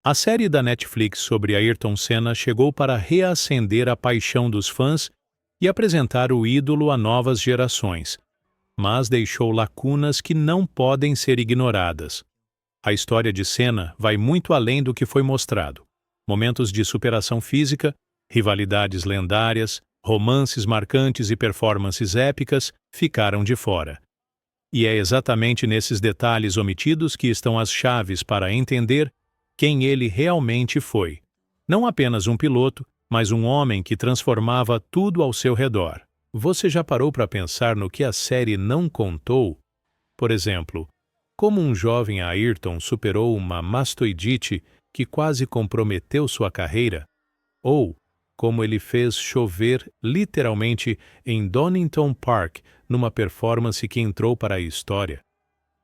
A série da Netflix sobre Ayrton Senna chegou para reacender a paixão dos fãs e apresentar o ídolo a novas gerações, mas deixou lacunas que não podem ser ignoradas. A história de Senna vai muito além do que foi mostrado. Momentos de superação física, rivalidades lendárias, romances marcantes e performances épicas ficaram de fora. E é exatamente nesses detalhes omitidos que estão as chaves para entender quem ele realmente foi. Não apenas um piloto, mas um homem que transformava tudo ao seu redor. Você já parou para pensar no que a série não contou? Por exemplo, como um jovem Ayrton superou uma mastoidite que quase comprometeu sua carreira? Ou como ele fez chover literalmente em Donington Park numa performance que entrou para a história?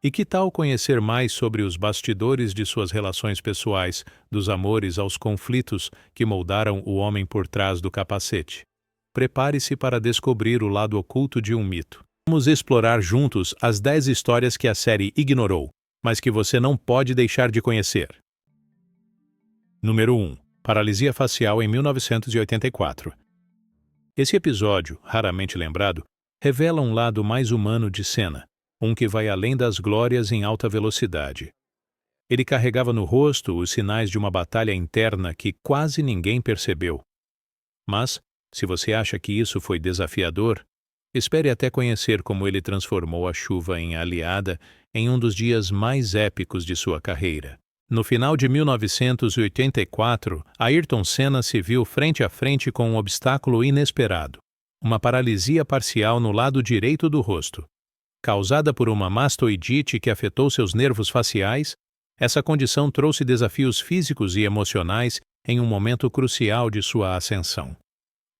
E que tal conhecer mais sobre os bastidores de suas relações pessoais, dos amores aos conflitos que moldaram o homem por trás do capacete? Prepare-se para descobrir o lado oculto de um mito. Vamos explorar juntos as 10 histórias que a série ignorou, mas que você não pode deixar de conhecer. Número 1. Paralisia facial em 1984. Esse episódio, raramente lembrado, revela um lado mais humano de Senna, um que vai além das glórias em alta velocidade. Ele carregava no rosto os sinais de uma batalha interna que quase ninguém percebeu. Mas, se você acha que isso foi desafiador, espere até conhecer como ele transformou a chuva em aliada em um dos dias mais épicos de sua carreira. No final de 1984, Ayrton Senna se viu frente a frente com um obstáculo inesperado, uma paralisia parcial no lado direito do rosto. Causada por uma mastoidite que afetou seus nervos faciais, essa condição trouxe desafios físicos e emocionais em um momento crucial de sua ascensão.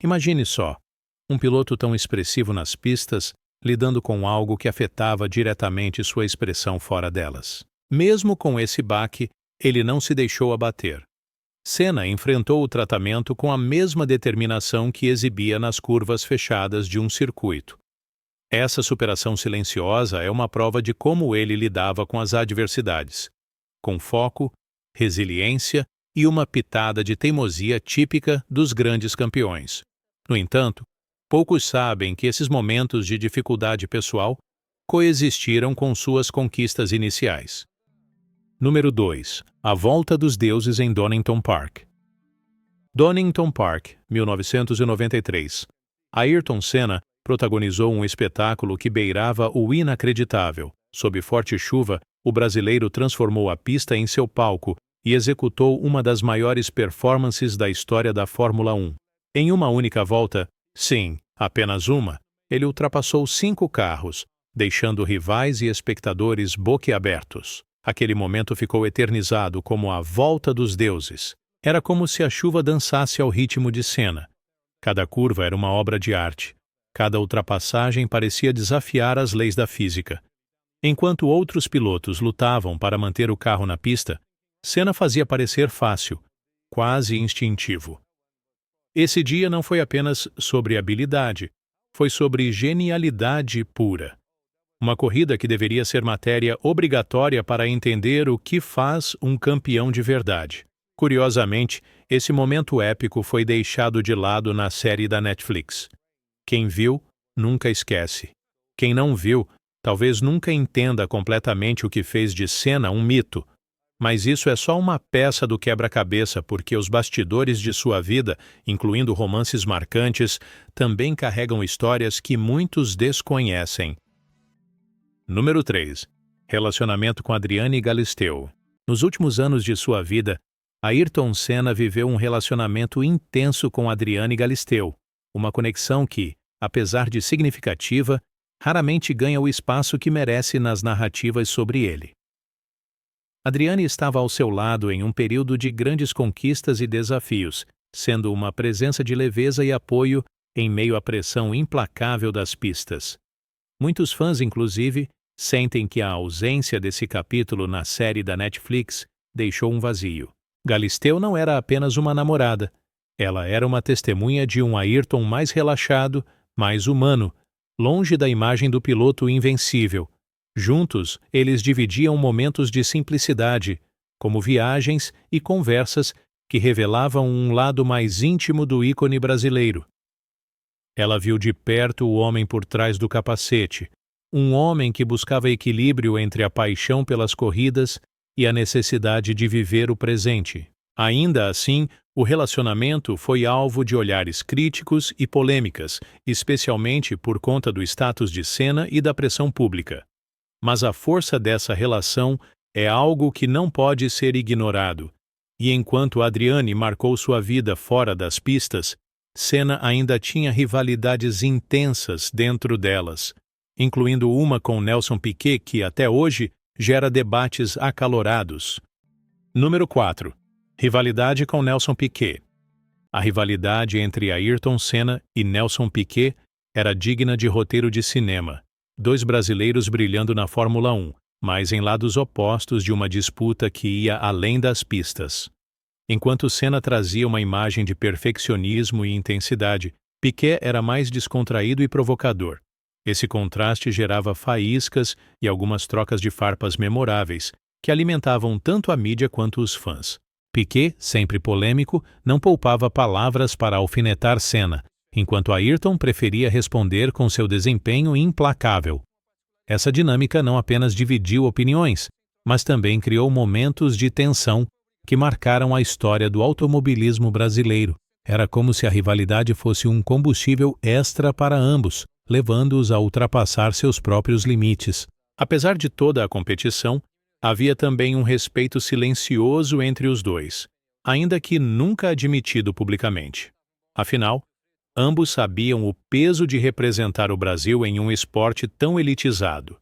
Imagine só, um piloto tão expressivo nas pistas, lidando com algo que afetava diretamente sua expressão fora delas. Mesmo com esse baque, ele não se deixou abater. Senna enfrentou o tratamento com a mesma determinação que exibia nas curvas fechadas de um circuito. Essa superação silenciosa é uma prova de como ele lidava com as adversidades, com foco, resiliência e uma pitada de teimosia típica dos grandes campeões. No entanto, poucos sabem que esses momentos de dificuldade pessoal coexistiram com suas conquistas iniciais. Número 2. A volta dos deuses em Donington Park. Donington Park, 1993. Ayrton Senna protagonizou um espetáculo que beirava o inacreditável. Sob forte chuva, o brasileiro transformou a pista em seu palco e executou uma das maiores performances da história da Fórmula 1. Em uma única volta, sim, apenas uma, ele ultrapassou 5 carros, deixando rivais e espectadores boquiabertos. Aquele momento ficou eternizado como a volta dos deuses. Era como se a chuva dançasse ao ritmo de Senna. Cada curva era uma obra de arte. Cada ultrapassagem parecia desafiar as leis da física. Enquanto outros pilotos lutavam para manter o carro na pista, Senna fazia parecer fácil, quase instintivo. Esse dia não foi apenas sobre habilidade, foi sobre genialidade pura. Uma corrida que deveria ser matéria obrigatória para entender o que faz um campeão de verdade. Curiosamente, esse momento épico foi deixado de lado na série da Netflix. Quem viu, nunca esquece. Quem não viu, talvez nunca entenda completamente o que fez de Senna um mito. Mas isso é só uma peça do quebra-cabeça, porque os bastidores de sua vida, incluindo romances marcantes, também carregam histórias que muitos desconhecem. Número 3. Relacionamento com Adriane Galisteu. Nos últimos anos de sua vida, Ayrton Senna viveu um relacionamento intenso com Adriane Galisteu, uma conexão que, apesar de significativa, raramente ganha o espaço que merece nas narrativas sobre ele. Adriane estava ao seu lado em um período de grandes conquistas e desafios, sendo uma presença de leveza e apoio em meio à pressão implacável das pistas. Muitos fãs, inclusive, sentem que a ausência desse capítulo na série da Netflix deixou um vazio. Galisteu não era apenas uma namorada. Ela era uma testemunha de um Ayrton mais relaxado, mais humano, longe da imagem do piloto invencível. Juntos, eles dividiam momentos de simplicidade, como viagens e conversas que revelavam um lado mais íntimo do ícone brasileiro. Ela viu de perto o homem por trás do capacete, um homem que buscava equilíbrio entre a paixão pelas corridas e a necessidade de viver o presente. Ainda assim, o relacionamento foi alvo de olhares críticos e polêmicas, especialmente por conta do status de Senna e da pressão pública. Mas a força dessa relação é algo que não pode ser ignorado. E enquanto Adriane marcou sua vida fora das pistas, Senna ainda tinha rivalidades intensas dentro delas, incluindo uma com Nelson Piquet que, até hoje, gera debates acalorados. Número 4. Rivalidade com Nelson Piquet. A rivalidade entre Ayrton Senna e Nelson Piquet era digna de roteiro de cinema. Dois brasileiros brilhando na Fórmula 1, mas em lados opostos de uma disputa que ia além das pistas. Enquanto Senna trazia uma imagem de perfeccionismo e intensidade, Piquet era mais descontraído e provocador. Esse contraste gerava faíscas e algumas trocas de farpas memoráveis, que alimentavam tanto a mídia quanto os fãs. Piquet, sempre polêmico, não poupava palavras para alfinetar Senna, enquanto Ayrton preferia responder com seu desempenho implacável. Essa dinâmica não apenas dividiu opiniões, mas também criou momentos de tensão que marcaram a história do automobilismo brasileiro. Era como se a rivalidade fosse um combustível extra para ambos, levando-os a ultrapassar seus próprios limites. Apesar de toda a competição, havia também um respeito silencioso entre os dois, ainda que nunca admitido publicamente. Afinal, ambos sabiam o peso de representar o Brasil em um esporte tão elitizado.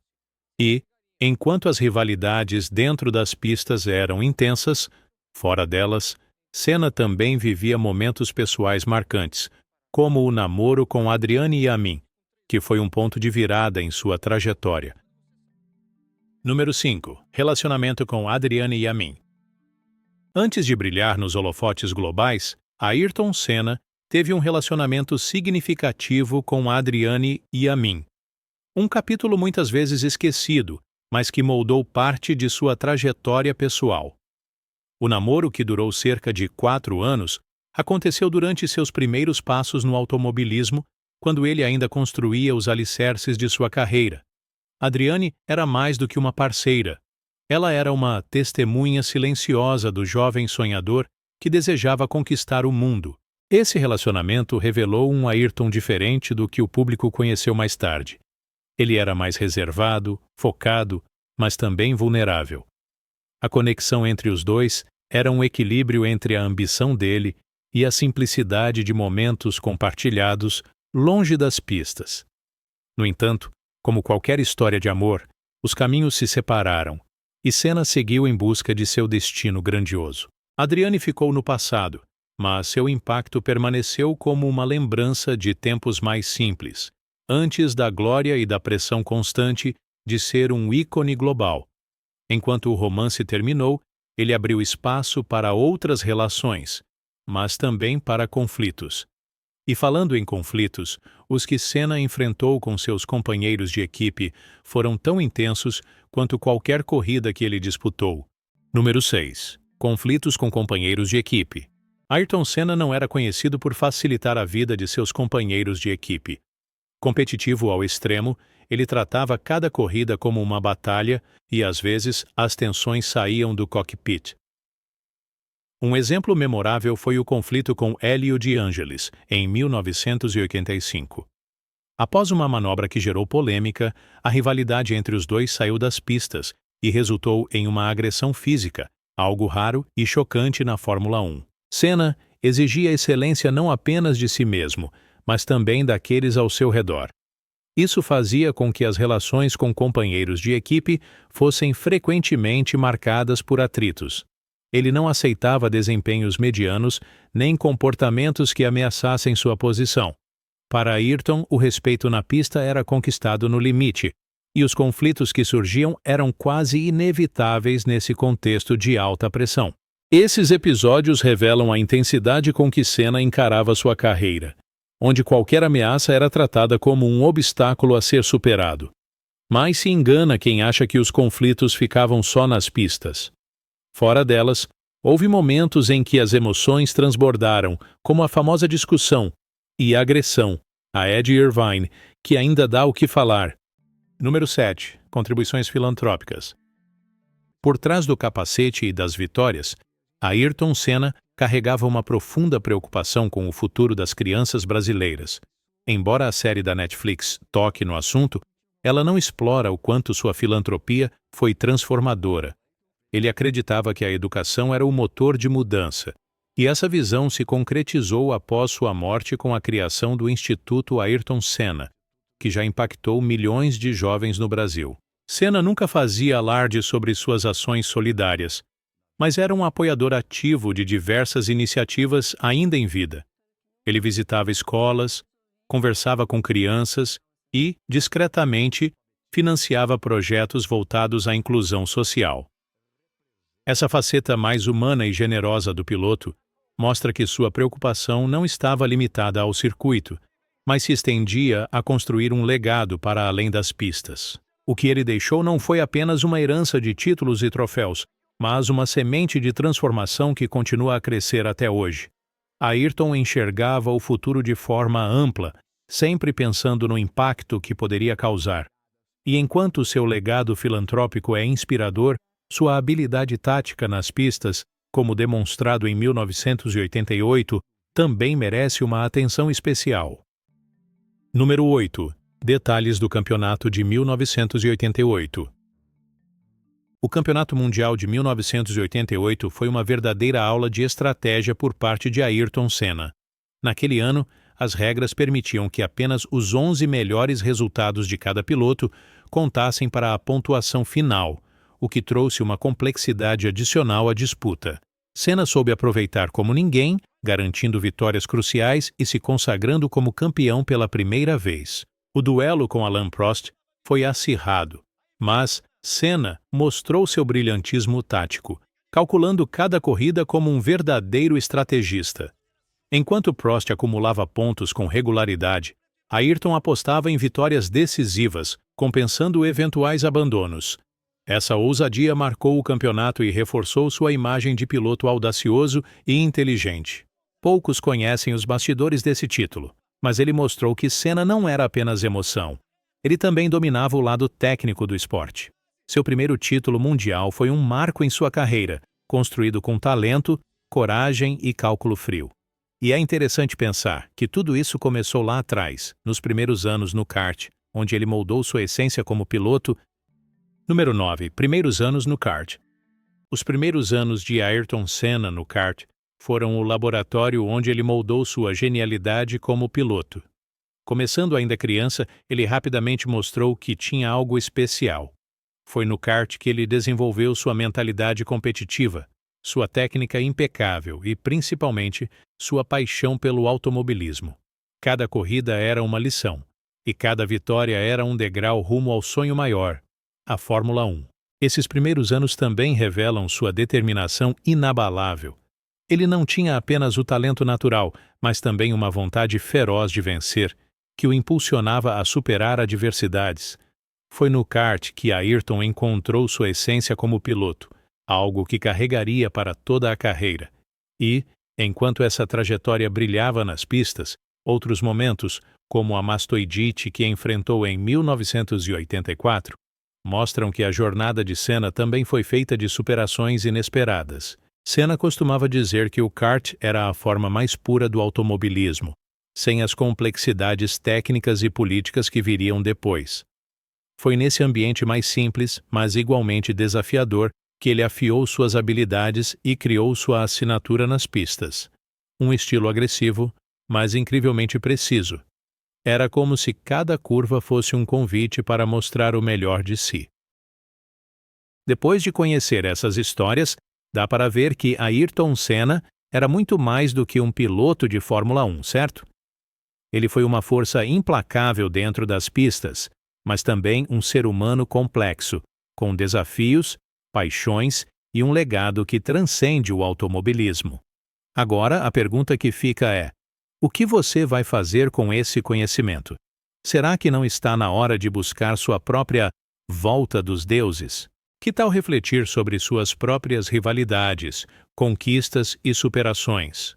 E, enquanto as rivalidades dentro das pistas eram intensas, fora delas, Senna também vivia momentos pessoais marcantes, como o namoro com Adriane Yamin, que foi um ponto de virada em sua trajetória. Número 5. Relacionamento com Adriane Yamin. Antes de brilhar nos holofotes globais, Ayrton Senna teve um relacionamento significativo com Adriane Yamin. Um capítulo muitas vezes esquecido, mas que moldou parte de sua trajetória pessoal. O namoro, que durou cerca de 4 anos, aconteceu durante seus primeiros passos no automobilismo, quando ele ainda construía os alicerces de sua carreira. Adriane era mais do que uma parceira. Ela era uma testemunha silenciosa do jovem sonhador que desejava conquistar o mundo. Esse relacionamento revelou um Ayrton diferente do que o público conheceu mais tarde. Ele era mais reservado, focado, mas também vulnerável. A conexão entre os dois era um equilíbrio entre a ambição dele e a simplicidade de momentos compartilhados longe das pistas. No entanto, como qualquer história de amor, os caminhos se separaram, e Senna seguiu em busca de seu destino grandioso. Adriane ficou no passado, mas seu impacto permaneceu como uma lembrança de tempos mais simples, antes da glória e da pressão constante de ser um ícone global. Enquanto o romance terminou, ele abriu espaço para outras relações, mas também para conflitos. E falando em conflitos, os que Senna enfrentou com seus companheiros de equipe foram tão intensos quanto qualquer corrida que ele disputou. Número 6. Conflitos com companheiros de equipe. Ayrton Senna não era conhecido por facilitar a vida de seus companheiros de equipe. Competitivo ao extremo, ele tratava cada corrida como uma batalha e, às vezes, as tensões saíam do cockpit. Um exemplo memorável foi o conflito com Hélio de Angelis, em 1985. Após uma manobra que gerou polêmica, a rivalidade entre os dois saiu das pistas e resultou em uma agressão física, algo raro e chocante na Fórmula 1. Senna exigia excelência não apenas de si mesmo, mas também daqueles ao seu redor. Isso fazia com que as relações com companheiros de equipe fossem frequentemente marcadas por atritos. Ele não aceitava desempenhos medianos nem comportamentos que ameaçassem sua posição. Para Ayrton, o respeito na pista era conquistado no limite, e os conflitos que surgiam eram quase inevitáveis nesse contexto de alta pressão. Esses episódios revelam a intensidade com que Senna encarava sua carreira, onde qualquer ameaça era tratada como um obstáculo a ser superado. Mas se engana quem acha que os conflitos ficavam só nas pistas. Fora delas, houve momentos em que as emoções transbordaram, como a famosa discussão e agressão a Ed Irvine, que ainda dá o que falar. Número 7. Contribuições filantrópicas. Por trás do capacete e das vitórias, Ayrton Senna carregava uma profunda preocupação com o futuro das crianças brasileiras. Embora a série da Netflix toque no assunto, ela não explora o quanto sua filantropia foi transformadora. Ele acreditava que a educação era o motor de mudança, e essa visão se concretizou após sua morte com a criação do Instituto Ayrton Senna, que já impactou milhões de jovens no Brasil. Senna nunca fazia alarde sobre suas ações solidárias, mas era um apoiador ativo de diversas iniciativas ainda em vida. Ele visitava escolas, conversava com crianças e, discretamente, financiava projetos voltados à inclusão social. Essa faceta mais humana e generosa do piloto mostra que sua preocupação não estava limitada ao circuito, mas se estendia a construir um legado para além das pistas. O que ele deixou não foi apenas uma herança de títulos e troféus, mas uma semente de transformação que continua a crescer até hoje. Ayrton enxergava o futuro de forma ampla, sempre pensando no impacto que poderia causar. E enquanto seu legado filantrópico é inspirador, sua habilidade tática nas pistas, como demonstrado em 1988, também merece uma atenção especial. Número 8. Detalhes do campeonato de 1988. O Campeonato Mundial de 1988 foi uma verdadeira aula de estratégia por parte de Ayrton Senna. Naquele ano, as regras permitiam que apenas os 11 melhores resultados de cada piloto contassem para a pontuação final, o que trouxe uma complexidade adicional à disputa. Senna soube aproveitar como ninguém, garantindo vitórias cruciais e se consagrando como campeão pela primeira vez. O duelo com Alain Prost foi acirrado, mas Senna mostrou seu brilhantismo tático, calculando cada corrida como um verdadeiro estrategista. Enquanto Prost acumulava pontos com regularidade, Ayrton apostava em vitórias decisivas, compensando eventuais abandonos. Essa ousadia marcou o campeonato e reforçou sua imagem de piloto audacioso e inteligente. Poucos conhecem os bastidores desse título, mas ele mostrou que Senna não era apenas emoção. Ele também dominava o lado técnico do esporte. Seu primeiro título mundial foi um marco em sua carreira, construído com talento, coragem e cálculo frio. E é interessante pensar que tudo isso começou lá atrás, nos primeiros anos no kart, onde ele moldou sua essência como piloto. Número 9. Primeiros anos no kart. Os primeiros anos de Ayrton Senna no kart foram o laboratório onde ele moldou sua genialidade como piloto. Começando ainda criança, ele rapidamente mostrou que tinha algo especial. Foi no kart que ele desenvolveu sua mentalidade competitiva, sua técnica impecável e, principalmente, sua paixão pelo automobilismo. Cada corrida era uma lição, e cada vitória era um degrau rumo ao sonho maior, a Fórmula 1. Esses primeiros anos também revelam sua determinação inabalável. Ele não tinha apenas o talento natural, mas também uma vontade feroz de vencer, que o impulsionava a superar adversidades. Foi no kart que Ayrton encontrou sua essência como piloto, algo que carregaria para toda a carreira. E, enquanto essa trajetória brilhava nas pistas, outros momentos, como a mastoidite que enfrentou em 1984, mostram que a jornada de Senna também foi feita de superações inesperadas. Senna costumava dizer que o kart era a forma mais pura do automobilismo, sem as complexidades técnicas e políticas que viriam depois. Foi nesse ambiente mais simples, mas igualmente desafiador, que ele afiou suas habilidades e criou sua assinatura nas pistas. Um estilo agressivo, mas incrivelmente preciso. Era como se cada curva fosse um convite para mostrar o melhor de si. Depois de conhecer essas histórias, dá para ver que Ayrton Senna era muito mais do que um piloto de Fórmula 1, certo? Ele foi uma força implacável dentro das pistas, mas também um ser humano complexo, com desafios, paixões e um legado que transcende o automobilismo. Agora, a pergunta que fica é: o que você vai fazer com esse conhecimento? Será que não está na hora de buscar sua própria volta dos deuses? Que tal refletir sobre suas próprias rivalidades, conquistas e superações?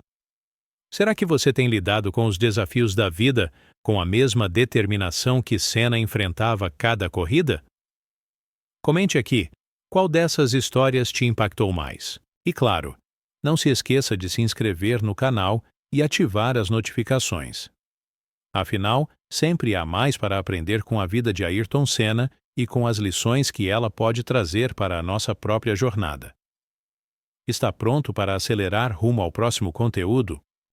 Será que você tem lidado com os desafios da vida com a mesma determinação que Senna enfrentava cada corrida? Comente aqui qual dessas histórias te impactou mais. E claro, não se esqueça de se inscrever no canal e ativar as notificações. Afinal, sempre há mais para aprender com a vida de Ayrton Senna e com as lições que ela pode trazer para a nossa própria jornada. Está pronto para acelerar rumo ao próximo conteúdo?